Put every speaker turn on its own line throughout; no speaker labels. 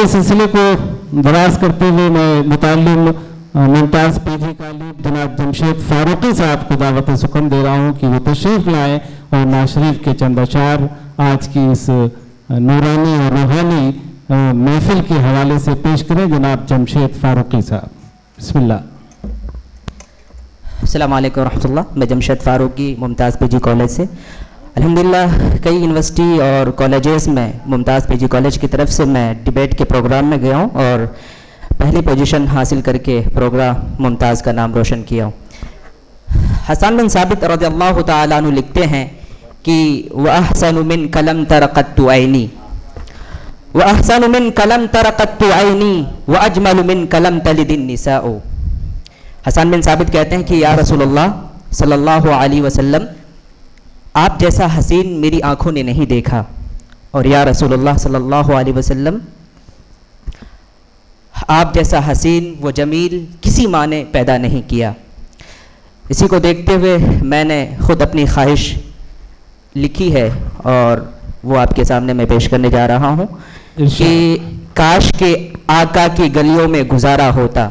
یہ سلسلے کو دراز کرتے ہوئے میں متعلم ممتاز پی جی کالج جناب جمشید فاروقی صاحب کو دعوت سخن دے رہا ہوں کہ وہ تشریف لائیں اور نعت شریف کے چند اشعار آج کی اس نورانی اور روحانی محفل کے حوالے سے پیش کریں. جناب جمشید فاروقی صاحب، بسم اللہ.
السلام علیکم ورحمۃ اللہ. میں جمشید فاروقی ممتاز پی جی کالج سے. الحمدللہ کئی یونیورسٹی اور کالجز میں ممتاز پی جی کالج کی طرف سے میں ڈیبیٹ کے پروگرام میں گیا ہوں اور پہلی پوزیشن حاصل کر کے پروگرام ممتاز کا نام روشن کیا ہوں. حسان بن ثابت رضی اللہ تعالیٰ عنہ لکھتے ہیں کہ وَأَحْسَنُ مِنْكَ لَمْ تَرَ قَطُّ عَيْنِي وَأَحْسَنُ مِنْكَ لَمْ تَرَ قَطُّ عَيْنِي وَأَجْمَلُ مِنْكَ لَمْ تَلِدِ النِّسَاءُ. حسان بن ثابت کہتے ہیں کہ یا رسول اللہ صلی اللہ علیہ وسلم، آپ جیسا حسین میری آنکھوں نے نہیں دیکھا، اور یا رسول اللہ صلی اللہ علیہ وسلم، آپ جیسا حسین و جمیل کسی ماں نے پیدا نہیں کیا. اسی کو دیکھتے ہوئے میں نے خود اپنی خواہش لکھی ہے اور وہ آپ کے سامنے میں پیش کرنے جا رہا ہوں کہ کاش کے آقا کی گلیوں میں گزارا ہوتا.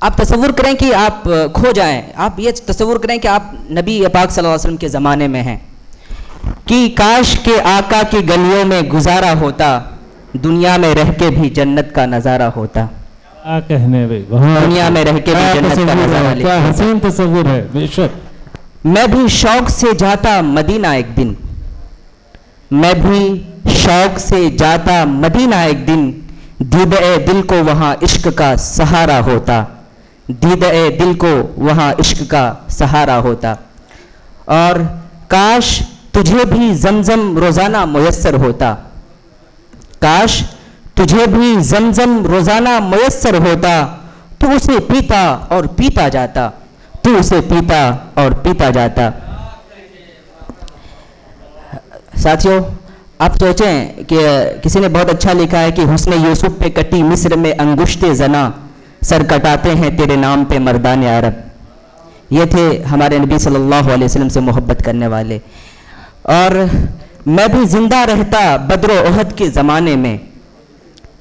آپ تصور کریں کہ آپ کھو جائیں، آپ یہ تصور کریں کہ آپ نبی پاک صلی اللہ علیہ وسلم کے زمانے میں ہیں، کہ کاش کے آقا کی گلیوں میں گزارا ہوتا، دنیا میں رہ کے بھی جنت کا نظارہ ہوتا.
کیا کہنے بھائی،
دنیا میں رہ کے بھی جنت کا نظارہ لیتا.
کیا حسین تصور ہے. بے شک
میں بھی شوق سے جاتا مدینہ ایک دن، میں بھی شوق سے جاتا مدینہ ایک دن، دیدہ دل کو وہاں عشق کا سہارا ہوتا، دیدہ دل کو وہاں عشق کا سہارا ہوتا. اور کاش تجھے بھی زمزم روزانہ میسر ہوتا، کاش تجھے بھی زمزم روزانہ میسر ہوتا، تو اسے پیتا اور پیتا جاتا، تو اسے پیتا اور پیتا جاتا. ساتھیوں، آپ سوچیں کہ کسی نے بہت اچھا لکھا ہے کہ حسن یوسف پہ کٹی مصر میں انگشت زنا، سر کٹاتے ہیں تیرے نام پہ مردان عرب. یہ تھے ہمارے نبی صلی اللہ علیہ وسلم سے محبت کرنے والے. اور میں بھی زندہ رہتا بدر و احد کے زمانے میں،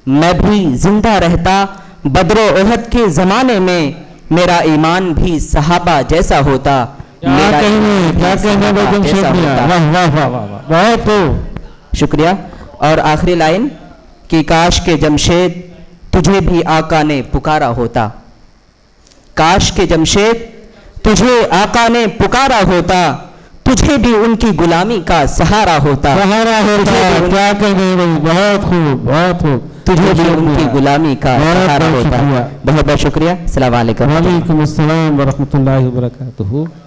میں بھی زندہ رہتا بدر و احد کے زمانے میں، میرا ایمان بھی صحابہ جیسا ہوتا.
بہت
شکریہ. اور آخری لائن کہ کاش کے جمشید تجھے بھی آقا نے پکارا ہوتا، کاش کے جمشید تجھے آقا نے پکارا ہوتا، تجھے بھی ان کی غلامی کا سہارا ہوتا.
کیا کہنے بھائی، بہت خوب بہت خوب.
تجھے بھی ان کی غلامی کا سہارا ہوتا. بہت بہت شکریہ. السلام علیکم.
وعلیکم السلام ورحمۃ اللہ وبرکاتہ.